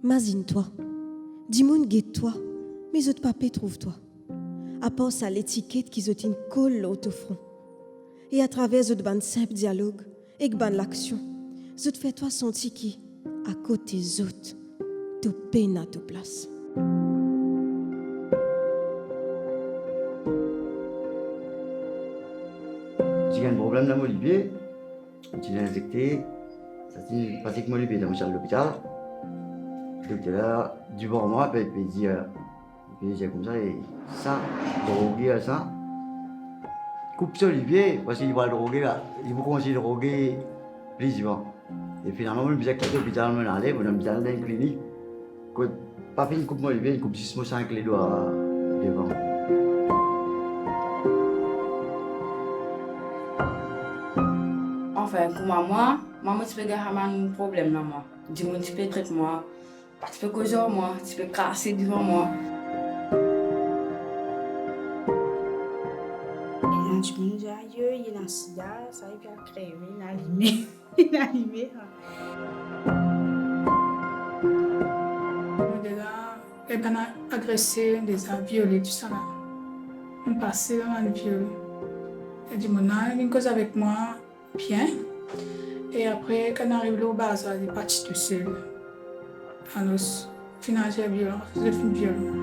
Imagine-toi, dis-moi guette-toi, mais autres papiers trouve-toi. À part ça, l'étiquette qui ont une colle au front. Et à travers ce ban simple dialogue et ban l'action, ce fait toi sentir qui, à côté des autres, tu peine à ta place. J'ai un problème dans mon Olivier, j'ai injecté, ça s'est passé que mon Olivier dans l'hôpital. Le docteur du bord moi, puis il dit, j'ai comme ça, et ça, drogué, ça. Coupe ça Olivier, parce qu'il va le droguer là, il faut commencer à le droguer plaisivement. Et finalement, on me disait que l'hôpital me allait, on me disait dans une clinique, que pas fait une coupe Olivier, une coupe 6 mois avec les doigts devant. Enfin, pour moi, tu peux avoir un problème dans moi. Dis-moi, tu peux traiter moi, tu peux causer moi, tu peux casser devant moi. Je me dis, aïe, il a un sida, ça y est, il a créé, il a allumé. Il a allumé. Il a agressé, il a violé, tout ça là. Il a passé dans le viol. Il dit, il a une cause avec moi, bien. Et après, quand on arrive au bazar, il est parti tout seul. Alors, finalement, j'ai violence, j'ai fait violence.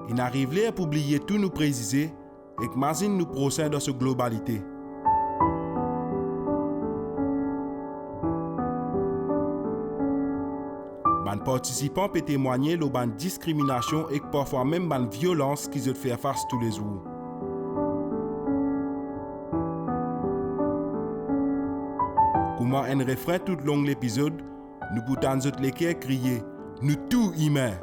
Il arrive là pour oublier tout nous préciser et que Mazine nous procède dans cette globalité. Les participants peuvent témoigner de la discrimination et parfois même de la violence qu'ils ont fait face tous les jours. Comme un refrain tout le long de l'épisode, nous pouvons les crier « Nous tous humains ».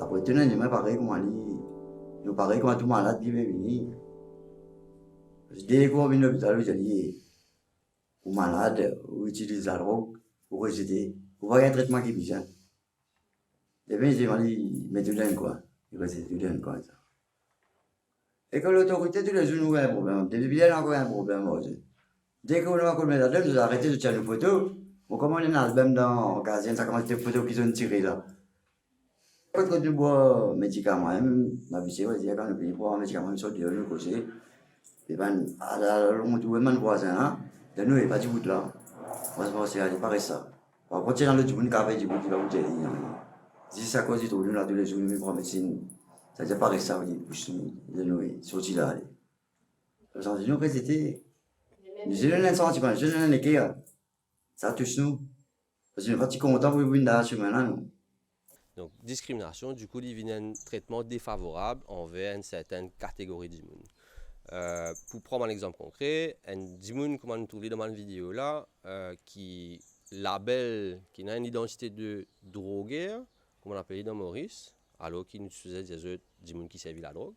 Après, tout le monde est pareil comme Ali. Nous pareil comme tout malade qui veut venir. Dès qu'on vient à l'hôpital, je dis, ou malade, ou utilise la drogue, ou rejeter, ou voir un traitement qui est bien. Et bien, je dis, mais tu donnes quoi? Il va dire, tu donnes quoi? Et quand l'autorité, tu les nous un problème. Depuis bien, encore un problème. Dès qu'on a commis la donne, nous arrêtons de tirer nos photos. On commence un album dans le gazette, ça commence des photos qui sont tirées là. Quand tu bois médicaments, ma vie, c'est quand on boit un médicament, on sort de l'autre côté. Et ben, à la longue, on voit voisin, de nous, il n'y a pas de bout là. Moi, c'est pas ça. Quand tu es dans le monde, tu as dit, tu vas vous dire. Si ça cause de tout, nous, là, tous les jours, nous, pour la médecine, ça ne pas ça, de nous, sorti là. Le sentiment que c'était. Je donne un sentiment, je donne un équerre. Ça touche nous. Parce que nous, quand content pour une date, maintenant. Donc, discrimination, du coup, il vient un traitement défavorable envers une certaine catégorie de monde. Pour prendre un exemple concret, un monde, comme on trouve dans ma vidéo là, qui label, qui a une identité de drogueur, comme on appelle dans Maurice, alors qu'il nous faisait des autres gens qui servent la drogue,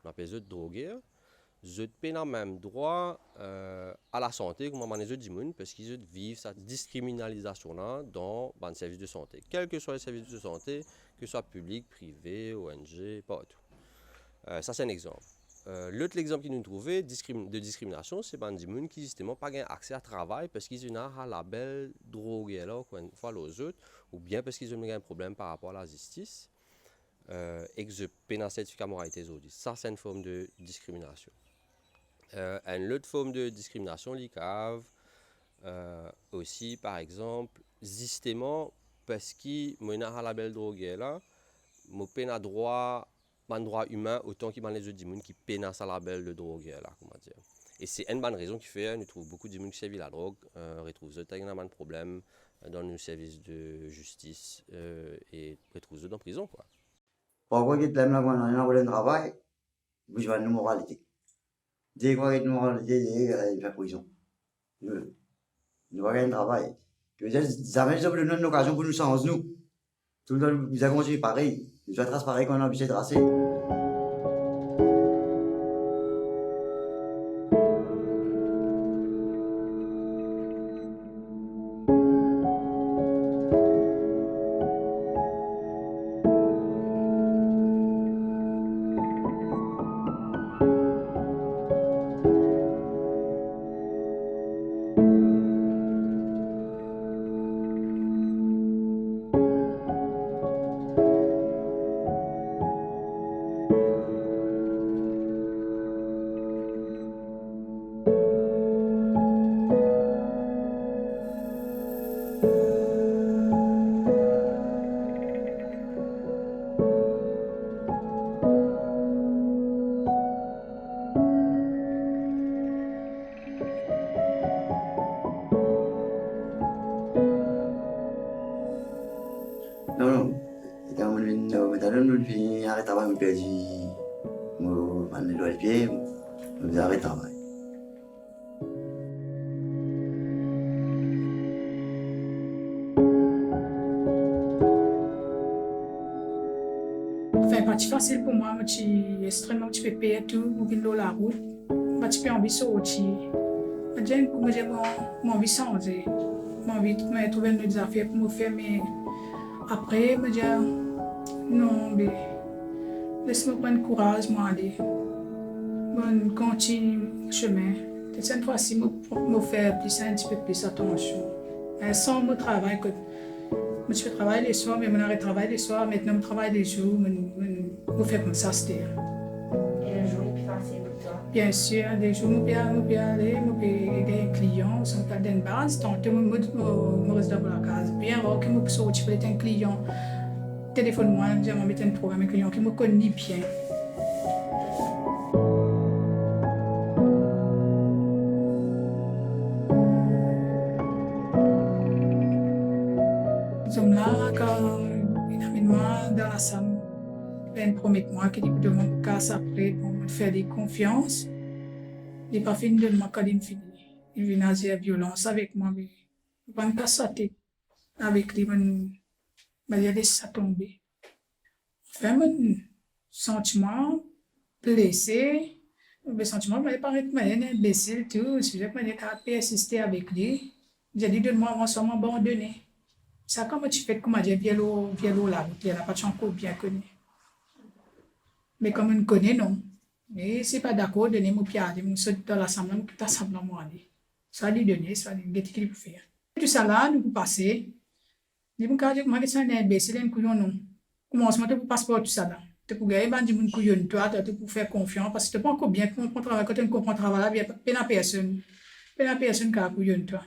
on appelle les autres drogueurs. Je n'ai même droit à la santé comme les autres gens parce qu'ils vivent cette discriminalisation là dans les services de santé. Quels que soient les services de santé, que ce soit public, privé, ONG, partout. Ça, c'est un exemple. L'autre exemple qu'ils nous trouvé de discrimination, c'est des gens qui justement pas accès à travail parce qu'ils ont un label drogue là, une fois les autres, ou bien parce qu'ils ont un problème par rapport à la justice et que je peine un certificat moralité aujourd'hui. Ça, c'est une forme de discrimination. Une autre forme de discrimination, l'ICAV, aussi, par exemple, justement, parce qu'ils ont un label drogue là, ils peine à droit. Un droit humain autant qu'il y a les autres gens qui peinent à label de drogue là, comment dire. Et c'est une bonne raison qui fait nous trouve beaucoup de gens qui servent la drogue retrouvent un problème dans nos services de justice et retrouvent en prison quoi. Pourquoi que tu aimes la bonne année travail, vous jouez une moralité. Dès quoi que une moralité, il fait prison. Nous avons un travail. Je veux dire, jamais je donne une occasion pour nous changer nous. Tout le temps, nous avons continué pareil. Nous avons tracer pareil qu'on a obligé de tracer. Non, quand on vient arrêter avant de perdre, on va le pied, on arrête le travail. Enfin, pas facile pour moi, c'est extrêmement payer tout pour venir la route. Je peux envie de sortir. J'ai envie de changer. J'ai envie de trouver des affaires pour me faire, mais après, je dis non, mais laisse-moi prendre courage, moi aller. Je continue le chemin. Cette fois-ci, je me faire un petit peu plus attention. Sans mon travail, je travaille les soirs, mais je travaille les soirs, maintenant je travaille les jours, je fais comme ça, c'était. Et le jour est plus facile pour toi? Bien sûr, des jours, je peux aller, je peux aider un client, si je fais une base, tant que je reste dans la case. Bien rare que je peux sortir pour un client. Téléphone-moi, je vais mettre un programme, un client qui me connaît bien. Nous sommes là, quand il amène moi dans la salle, il promet moi qu'il me demande mon casse après pour me faire des confiances. Il n'est pas fini de moi quand il finit. Il vient à la violence avec moi, mais il va me casser la tête. Avec lui, il a laissé ça tomber. Enfin, mon sentiment blessé, le sentiment me paraît blessé, tout. Si je peux persister avec lui, j'ai dit de moi, on s'est abandonné. Ça, comment tu fais, comment j'ai bien l'eau là, il n'y a pas de encore bien connu. Mais comme on me connaît, non. Mais c'est pas d'accord, donner mon pied, mon saut dans l'assemblée, mon petit assemblée, moi, soit lui donner, soit lui dire qu'il peut faire. Tout ça là, nous pouvons passer. Dis mon cas, moi, c'est un imbécile, un couillon, non. Commencement, tu peux passer par tout ça là. Tu peux gagner, dis mon couillon, toi, tu peux faire confiance, parce que tu ne peux pas encore bien comprendre le travail, quand tu comprends le travail, il n'y a pas de personne. Il n'y a personne qui a couillon, toi.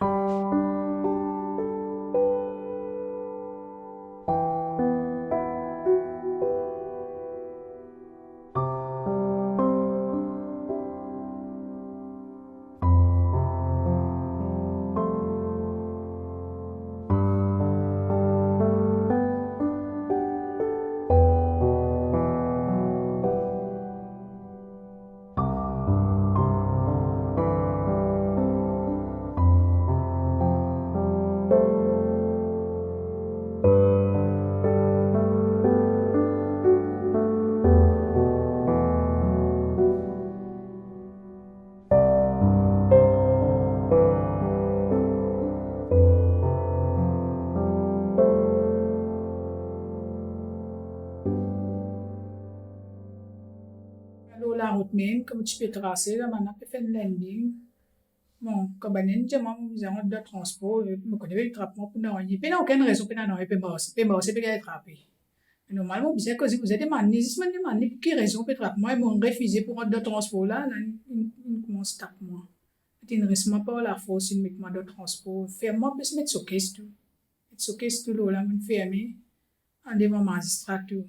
sur la route même, comme tu peux tracer, là, maintenant, tu fais le landing. Bon, comme on dit, moi, nous avons de transport, je connais le traitement pour nous. Il n'y a aucune raison pour nous, il peut mourir, il peut attraper. Normalement, vous êtes causé, vous êtes demandé, si vous demandez pour quelle raison peut trapper, moi, ils m'ont refusé pour un de transport là, ils commencent à taper moi. Il ne reste pas la force, ils mettent moi de transport. Ferme-moi, puis se mettre sur caisse tout. Mettre sur caisse tout là, me fermer, en devant magistrat tout.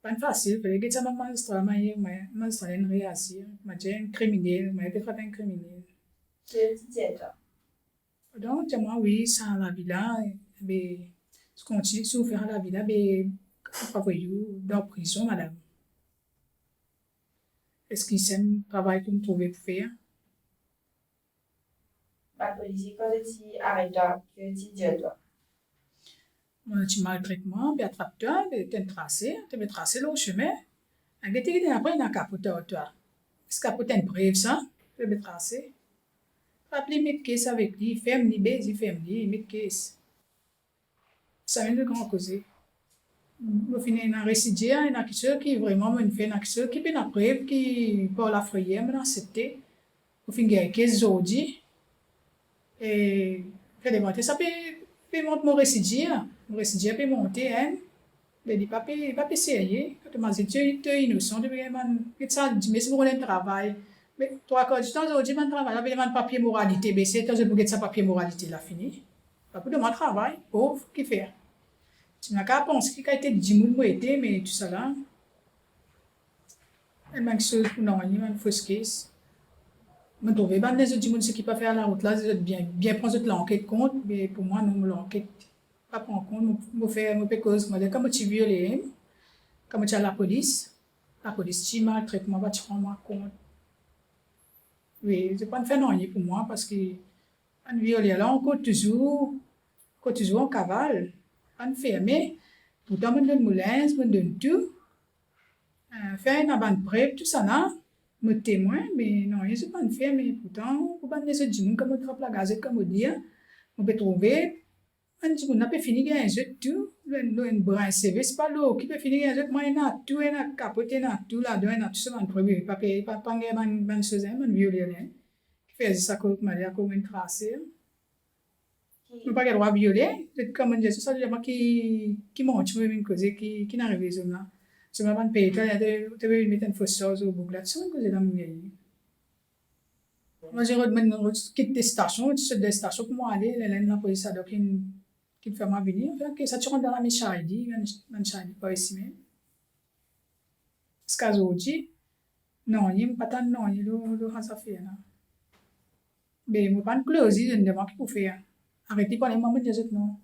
Pas facile, il fallait que ça m'a magistrat, magistrat a réagi. M'a dit un criminel, m'a peut-être un criminel. Donc, moi, oui, ça, la villa, mais, je continue, si vous faites la villa, mais, pas voyou, dans prison, madame. Est-ce qu'il sait le travail que vous trouvez pour faire? La police, quand tu arrêtes, que tu dis toi. Mon petit maltraitement, puis attrape-toi, tu es tracé le chemin. Et tu après, il a capoté toi. Est-ce que capoté une preuve, ça? Tu es tracé. Rappelez, mettre caisse avec lui, ferme-lui, baise, ferme-lui, mettre caisse. Ça vient de grand causer. Au final, il y a un récidive, il y a un acquitteur qui vraiment me fait un acquitteur qui peut une preuve, qui peut la frayère, mais accepter. Au final, il y a 15 aujourd'hui. Et, fait démonter, ça peut monter mon récidive. Mon récidive peut monter, hein. Mais il ne peut pas sérieux. Quand tu m'as dit, tu es innocent, tu peux ça, mais c'est pour un travail. Mais 3/4 du temps, aujourd'hui, je travaille avec un papier moralité. Mais c'est pour que ça papier moralité là fini. Pas pour demander travail, pauvre, qui fait. Tu n'as qu'à penser qu'il a été 10 000 été, mais tout ça là. Il manque chose pour non, il y a une fausse caisse. Je trouve que les autres gens qui peuvent faire la route là, c'est bien prendre l'enquête compte, mais pour moi, non, l'enquête pas prendre compte. Je fais cause, comme tu violes, comme tu as la police, tu maltraites moi, tu rends compte. Oui, c'est pas une faire pour moi parce que un violé là, on court toujours en cavale, on fermé, pourtant on donne moulin, on donne tout, faire une bonne preuve, tout ça là, me témoin, mais non, je ne pas faire, mais pourtant, pour pas les autres gens, comme on trappe la gazette, comme on dit, on peut trouver, on n'a pas fini de gagner tout, le brin CV, c'est pas l'eau qui peut finir de gagner, moi, il y a tout, il y a capoté, il y a tout là-dedans, il y a tout ça, on premier, pas gagner une chose, on violé, qui fait ça comme une tracée. Je ne pas le droit de violer, c'est comme on dit, c'est ça, qui monte, une cause qui n'arrive pas là. C'est vraiment un pays, tu veux mettre une fausse chose au boucle là-dessus, que c'est dans mon pays. Moi, je quitte des stations, je suis des stations pour moi aller, la police a qui me fait moi venir, ok, ça tu rentres dans la Michaïdi, pas ici même. Ce cas aujourd'hui, non, il n'y a pas tant de non, il y a ça fait là. Mais je ne pas close, je ne demande pas pour faire. Arrêtez pas les mamans de dire non.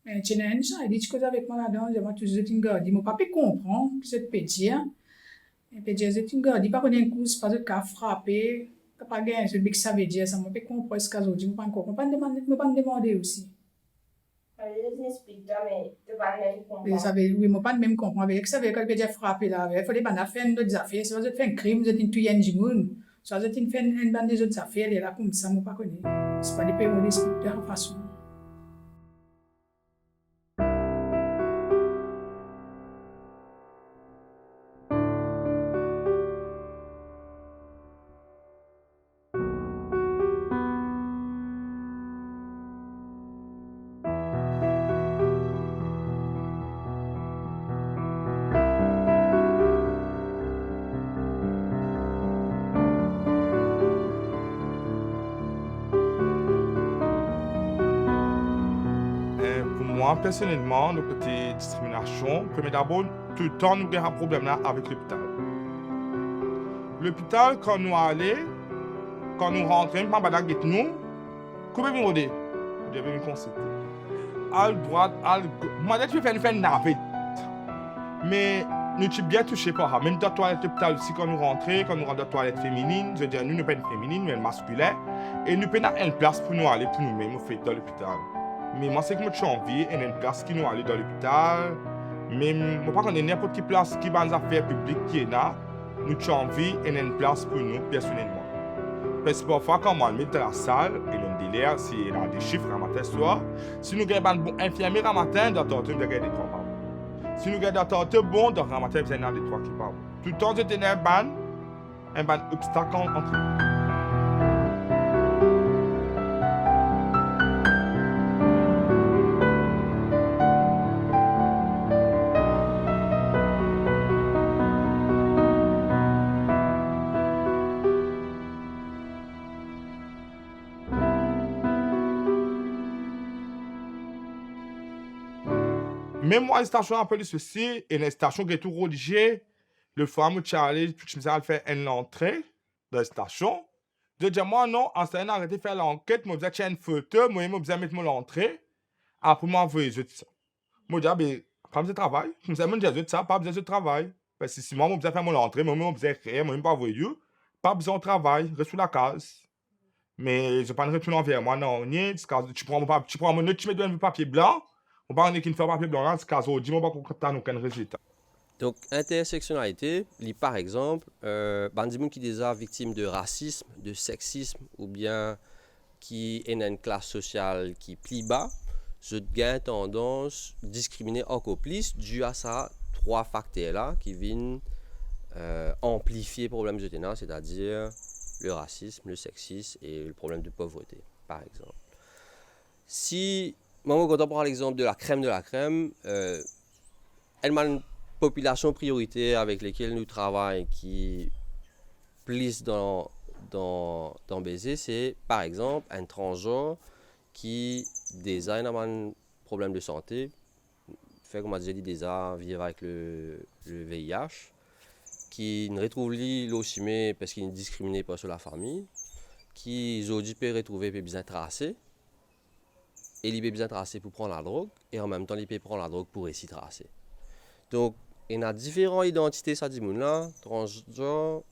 Mais tu n'as rien dit, tu causes avec moi là-dedans, je vais toujours te dire, je ne peux pas comprendre ce que tu peux dire. Et puis, je te dis, pas qu'on ait un coup, c'est pas de cas frappé, tu n'as pas gagné, ce que ça veut dire, ça ne peut pas comprendre ce cas aujourd'hui, je ne peux pas comprendre, je ne peux pas me demander aussi. Je t'explique, mais tu ne vas pas comprendre. Oui, je ne peux pas même comprendre, avec ça veut dire que tu peux frapper là, il faut des bandes faire d'autres affaires, si vous avez fait un crime, vous êtes une tuyeuse du monde, si vous avez fait une bande des autres affaires, et là, comme ça, je ne peux pas connaître. Ce n'est pas des périodes d'expliquer de toute façon. Moi, personnellement, le côté discrimination, premier d'abord, tout le temps, nous avons un problème là avec l'hôpital. L'hôpital, quand nous allons, quand nous rentrons, pas avec nous, comment nous regarder? Je vais me consulter. À droite, à gauche. Moi, je vais faire une navette. Mais nous sommes bien touchés par ça. Même dans la toilette d'hôpital aussi, quand nous rentrons dans la toilette féminine, je veux dire, nous ne sommes pas une féminine, mais une masculine. Et nous avons une place pour nous aller, pour nous-mêmes, dans l'hôpital. Mais moi, c'est que moi, j'ai envie d'une place qui nous aller dans l'hôpital. Mais moi, pas qu'on ait n'importe quelle place qui va dans les affaires publiques qui est là. Nous avons envie d'une place pour nous, personnellement. Parce que parfois, quand on met dans la salle, et l'on délire, si on a des chiffres à matin soir, si nous avons un bon infirmier à matin, dans le temps, nous avons des travaux. Si nous regardons tout bon, donc en matière de des trois qui parlent. Tout le temps, je tenais un ban obstacle entre eux. Même moi, une station un peu de ceci, et une station qui est tout religieux, le fameux Charlie, puis je me suis fait une entrée de la station. Je dis, moi, non, en ce temps, arrêté de faire l'enquête, moi, je tiens une photo, moi, je vais mettre l'entrée, après, moi, envoyer ça. Moi, je dis, ben, pas besoin de travail. Je me dis, ça, pas besoin de travail. Parce que si moi, je vais faire mon entrée, moi, je vais créer, moi, je vais pas envoyer, pas besoin de travail, reste sous la case. Mais je ne vais pas retourner envers moi, non, tu prends mon note, tu mets un papier blanc, on va en faire papier blanc, dans ce cas, on dit, on va pas aucun résultat. Donc, intersectionnalité, par exemple, des qui déjà victimes de racisme, de sexisme, ou bien qui est dans une classe sociale qui plie bas, je gagne tendance à discriminer encore plus dû à ces trois facteurs-là qui viennent amplifier le problème de tenance, c'est-à-dire le racisme, le sexisme et le problème de pauvreté, par exemple. Si, moi, quand on prend l'exemple de la crème, elle a une population prioritaire avec laquelle nous travaillons qui plisse dans baiser, c'est par exemple un transgenre qui déjà a un problème de santé, fait comme on a déjà dit déjà vivre avec le VIH, qui ne retrouve l'osimé parce qu'il est discriminé par sur la famille, qui aujourd'hui peut retrouver peut bien tracé, et il peut bien tracé pour prendre la drogue, et en même temps il peut prendre la drogue pour réussir tracer. Donc il y a différentes identités, ça dit là, transgenre,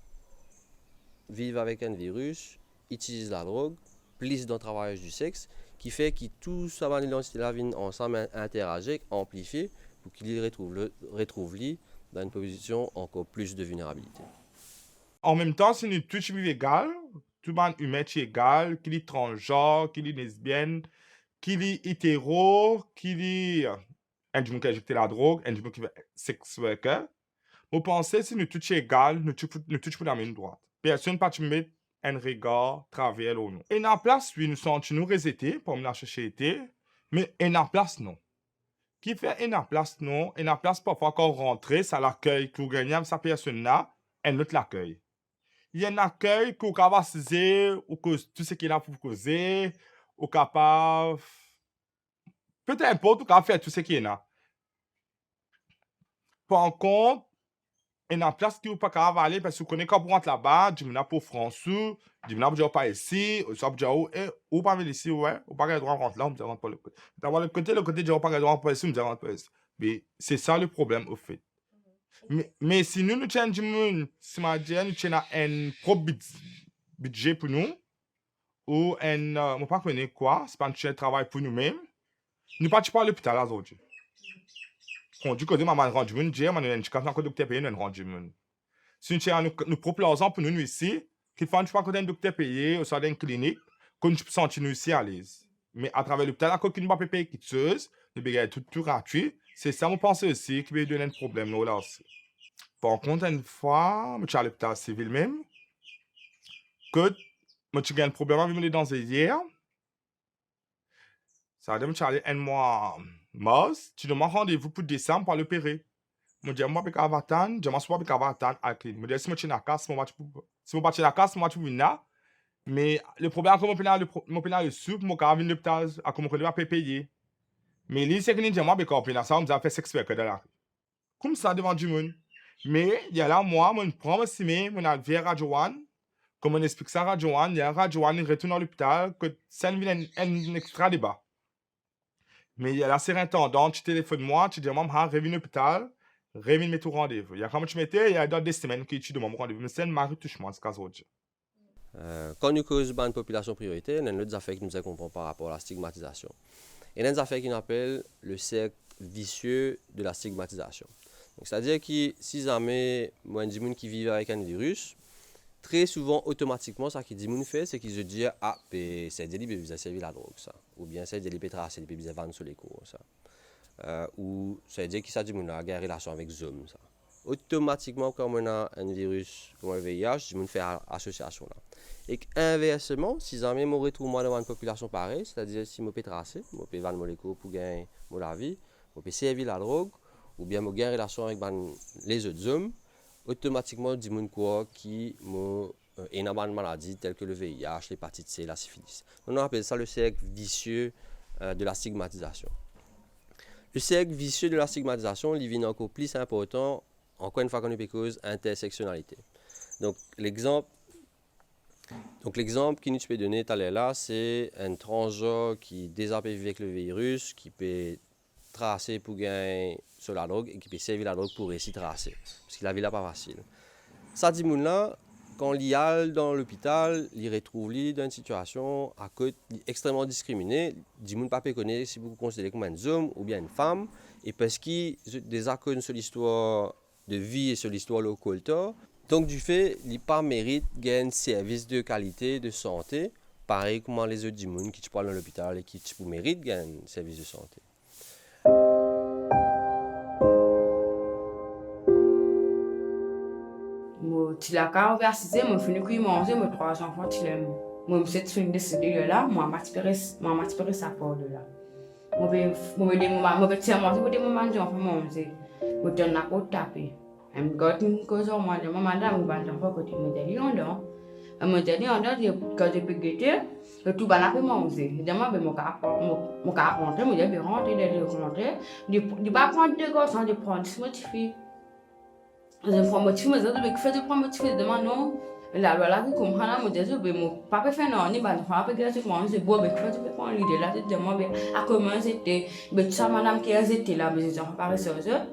vivent avec un virus, utilisent la drogue, plus dans le travail du sexe, qui fait que tout ça va l'identité-là viennent ensemble interagir, amplifier, pour qu'ils retrouvent dans une position encore plus de vulnérabilité. En même temps, si nous tous vivons égal, tout le monde humain est égal, qu'il est transgenre, qu'il est lesbienne, qu'il est hétéro, qu'il est un qui a injecté la drogue, un qui est sex worker. Vous pensez si nous tous égal, nous tous pour la même droite. Personne ne peut mettre un regard travers ou non. Et dans la place, oui, nous sommes nous resetés pour la société, mais en la place, non. Qui fait en la place, non, en la place, parfois, quand on rentre, ça l'accueil, qu'on gagne, sa personne-là, elle notre l'accueil. Il y a un accueil qu'on va saisir, ou que tout ce qu'il a pour causer, ou capable, peu importe, ou capable faire tout ce qu'il y a. Par contre, et dans la place qui n'est pas capable d'aller, parce que vous connaissez quand vous rentrez là-bas, du monde pour français, du monde pour pas ici, soit pour dire, ou pas venir ici, ouais, ou pas le droit de rentrer là, on me dit rentre pas le côté. D'avoir le côté, du pas le droit de rentrer ici, on me dit rentre pas ici. Mais c'est ça le problème, au fait. Mais si nous tiens du monde, si ma dit, nous tiens un propre budget pour nous, ou un, on pas connaît quoi, c'est pas un travail pour nous-mêmes, nous partons pas à l'hôpital aujourd'hui. On dit que maman rend du monde, dire, maman nous quand un docteur payé nous rend du monde. Si nous proposons pour nous ici, qu'il faut pas que un docteur payé au sein d'une clinique, qu'on nous sente nous ici à l'aise. Mais à travers l'hôpital, quand nous pas payer quelque chose, nous payons tout gratuit. C'est ça on pense aussi qui peut donner un problème là aussi. Par contre, une fois, je suis à l'hôpital civil même, que j'ai un problème avec les dents hier. Ça veut dire que je suis allé un mois mars, tu demandes rendez-vous pour décembre pour l'opérer. Je dis, moi, je vais attendre, je vais attendre à la clinique. Je dis, si je suis dans la casse, je vais la casse, je vais venir. Mais le problème, c'est que je vais le sou, je vais venir à l'hôpital, je vais pas payer. Mais lui, c'est que je dis, moi, je vais ça, je vais faire 6 heures dans la rue. Comme ça, devant du monde. Mais il y a là, moi, je prends ma simé, je vais vers Radio One. Comme on explique ça à Radio One, il y a Radio One, il retourne à l'hôpital, que ça devient un extra débat. Mais il y a la surintendante, tu téléphones moi, tu dis, maman, reviens à l'hôpital, reviens mettre au rendez-vous. Il y a comme tu mettais, il y a dans des semaines que tu demandes mon rendez-vous. Mais c'est un mari touche-moi, ce cas-là. Quand nous causons une population prioritaire, il y a d'autres affaires qui nous accompagnent par rapport à la stigmatisation. Et il y a des affaires qui nous appellent le cercle vicieux de la stigmatisation. C'est-à-dire que si jamais moi, des gens qui vivent avec un virus, très souvent, automatiquement, ce qu'ils disent fait, c'est qu'ils se disent c'est des libres, ils ont servi la drogue, ça. Ou bien c'est des libres tracer, des libres vendre sur les cours, ça. ou ça veut dire qu'il s'agit d'une relation avec Zoom. Ça. Automatiquement, quand on a un virus comme le VIH, on fait association là. Et inversement, si jamais je retrouve moi dans une population pareille, c'est-à-dire si je peux tracer, je peux vendre molécules pour gagner la vie, je peux servir la drogue, ou bien je gagne relation avec les autres hommes, automatiquement, je dis quoi qui ont une maladie telle que le VIH, l'hépatite C, la syphilis. On appelle ça le cercle vicieux de la stigmatisation. Le cercle vicieux de la stigmatisation, il devient encore plus important, encore une fois qu'on est cause intersectionnalité. Donc l'exemple qui nous peut donner là, c'est un transgenre qui déjà peut vivre avec le virus, qui peut tracer pour gagner sur la drogue et qui peut servir la drogue pour réussir à tracer. Parce que la vie n'est pas facile. Ça dit là, quand il y a dans l'hôpital, il retrouve dans une situation à côté extrêmement discriminée. Il ne peut pas connaître si vous considérez comme un homme ou bien une femme. Et parce qu'il y a des accords sur l'histoire de vie et sur l'histoire locale. Donc du fait, il pas mérite un service de qualité de santé, pareil comme les autres gens qui parlent dans l'hôpital et qui méritent un service de santé. Tu l'as qu'à université, je finis de manger, mes 3 enfants, tu l'aimes. Moi, je suis décidé de là, moi, je vais ça pour de là. Je vais tirer manger, je vais manger, je vais te taper. Je vais cause moi, je vais manger, je vais enfants côté modèle London. Un modèle London, quand je peux guetter, le tout va manger. Je demande mon cas rentrer, je vais rentrer, je vais pas prendre 2 gosses, je vais prendre 6 motifs. Je prends motif, mais je vais faire de prendre motif, je demande non. La loi là, comme Hana me dit, je vais pas faire non, ni pas faire gratuitement, je bois, mais je vais prendre l'idée là, je demande à comment c'était, mais ça madame qui était là, mais je ne pas recevoir.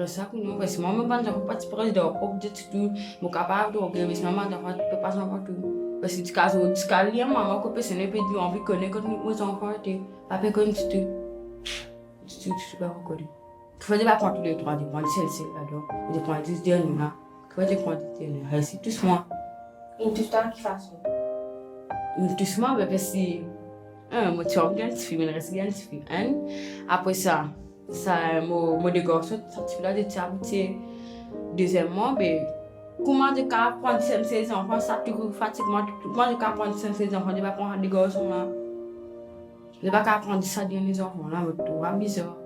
Ça que nous, parce que moi, je ne peux pas te prendre de propre de tout, je suis capable de regarder, mais maman, je ne peux pas savoir tout. Parce que tu as lié, maman, que personne ne peut dire, envie de connaître quand nos enfants étaient, papa connaît tout. Tu ne peux pas reconnaître. Tu faisais pas prendre tous les 3, tu prends celle-ci là-dedans, tu prends 10 derniers là, tu prends 10 derniers là, c'est tout moi. Et tout ça, qui façon? Tout moi, parce que, moi, tu as bien, tu fais, mais reste bien, tu fais. Après ça, moi, des garçons, tu là, tu habitué. Deuxièmement, comment tu peux prendre ces enfants, ça te fatigue, moi, comment tu peux prendre ces enfants, tu vas prendre des garçons là. Tu vas pas prendre ça des enfants là, mais tu vas bizarre.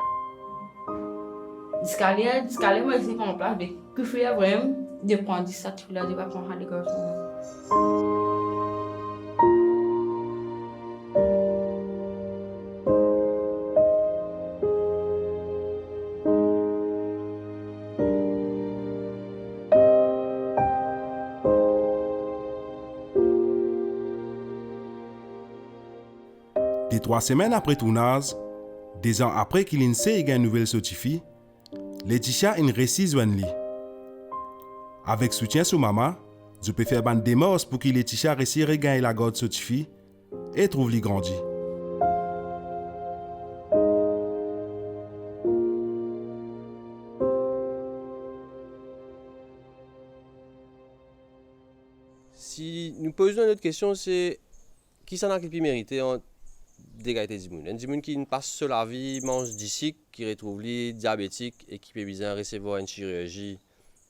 Escalier, moi, je suis en place de que faire vraiment, de prendre ça, tu là, de pas prendre des garçons. Des 3 semaines après tournage, 2 ans après qu'il ait une nouvelle sortie, Laetitia a réussi à lui. Avec soutien sur maman, je peux faire une démarche pour que Laetitia réussisse à regagner la garde sortie et trouve lui grandi. Si nous posons une autre question, c'est qui s'en a qui mérité en d'égalité du monde. Un monde qui ne passe sur la vie, mange d'ici, qui retrouve les diabétique et qui peut bien recevoir une chirurgie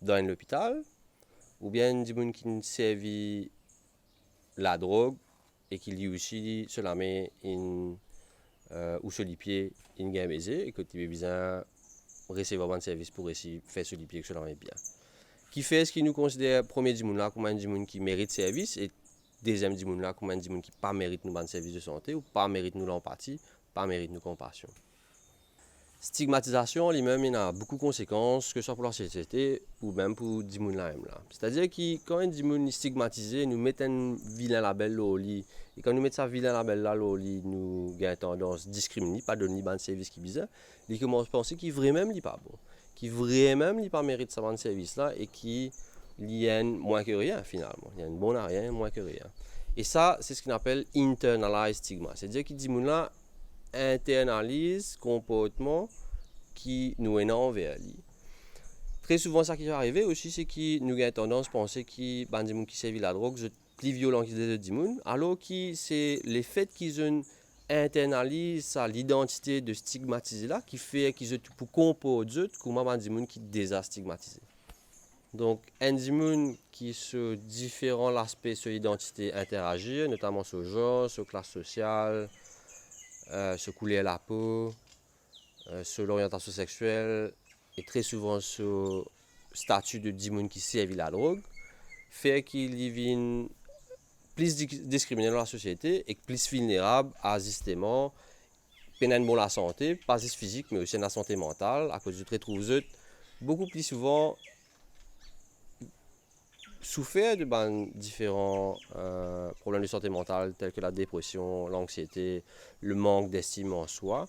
dans l'hôpital, ou bien un monde qui ne servi la drogue et qui lui aussi se la met ou sur les pieds une gamme aisée et que tu peux bien recevoir un service pour essayer faire sur les pieds que cela met bien. Qui fait ce qui nous considère premier du monde là comme un monde qui mérite service et deuxième du monde là comme un monde qui pas mérite nous un service de santé ou pas mérite nous l'empathie, pas mérite nous compassion. Stigmatisation lui-même il a beaucoup de conséquences que ce soit pour la société ou même pour du monde là même là. C'est-à-dire que quand un du monde stigmatisé, nous met un vilain label au lit et quand nous mettons ça vilain label là au lit, nous gagnons tendance à discriminer, pas donner un service qui bizarre, il commence à penser qu'il vraiment n'est pas bon, qui vraiment n'est pas mérite ça un service là et qui il y a moins que rien finalement. Il y a une bonne à rien, moins que rien. Et ça, c'est ce qu'on appelle internalized stigma. C'est-à-dire que les gens là internalisent comportement qui nous est envers lui. Très souvent, ça qui est arrivé aussi, c'est que nous avons tendance à penser que les gens qui servent la drogue sont plus violents que les autres gens, alors que c'est le fait qu'ils ont internalise l'identité de stigmatisé là qui fait qu'ils pour composer comment on dit moun qui déjà stigmatisé. Donc un dit moun qui se différent l'aspect sur l'identité interagir notamment sur genre, sur classe sociale, sur couleur la peau, sur l'orientation sexuelle et très souvent sur statut de dit moun qui servent la drogue fait qu'il viennent plus discriminés dans la société et plus vulnérables à justement pénètre la santé, pas juste physique mais aussi la santé mentale à cause du trait trouve beaucoup plus souvent souffert de différents problèmes de santé mentale tels que la dépression, l'anxiété, le manque d'estime en soi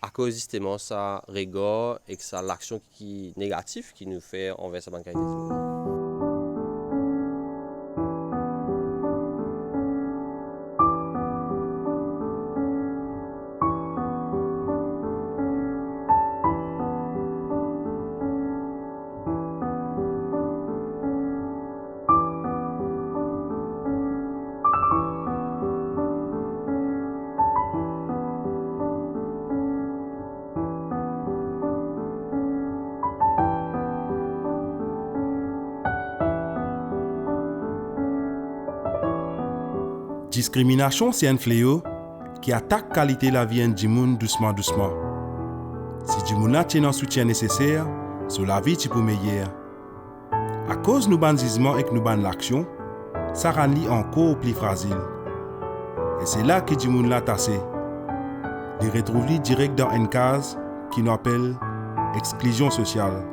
à cause justement ça regard et que ça l'action qui négative qui nous fait envers sa banque. Discrimination, c'est un fléau qui attaque la qualité de la vie du monde doucement. Si du monde a un soutien nécessaire, sur la vie peut meilleure. À cause de nos bandissements et de nos l'action, ça rend encore plus fragile. Et c'est là que du monde l'a tassé. Il retrouve direct dans une case qui nous appelle exclusion sociale.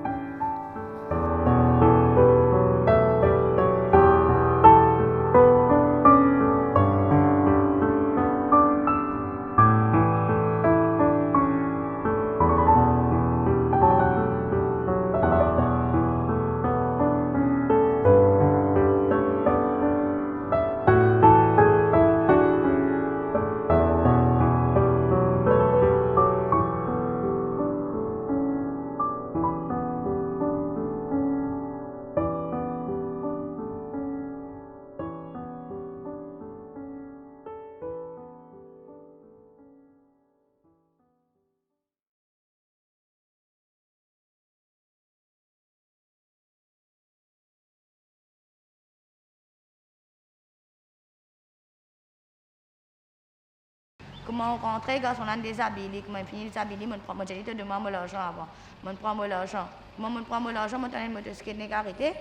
Comment on rentre, quand on a déshabillé, comment on finit déshabillé, moi j'ai dit demain l'argent avant. Moi prends l'argent. Moi prends l'argent, moi t'as une motocyclette n'est arrêté.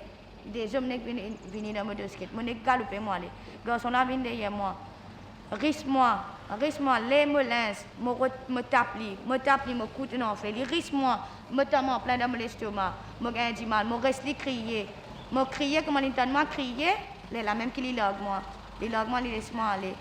Des hommes n'est venu dans motocyclette. Moi n'est galopé moi aller. Garçon là vient derrière moi. Risque-moi, les molins, me tape me coûte non fait. Risque-moi, me tape plein dans l'estomac. Moi gagne du mal, moi reste crier. Moi crier comme on entend moi crier, là même qu'il log moi. Il log moi, il laisse moi aller.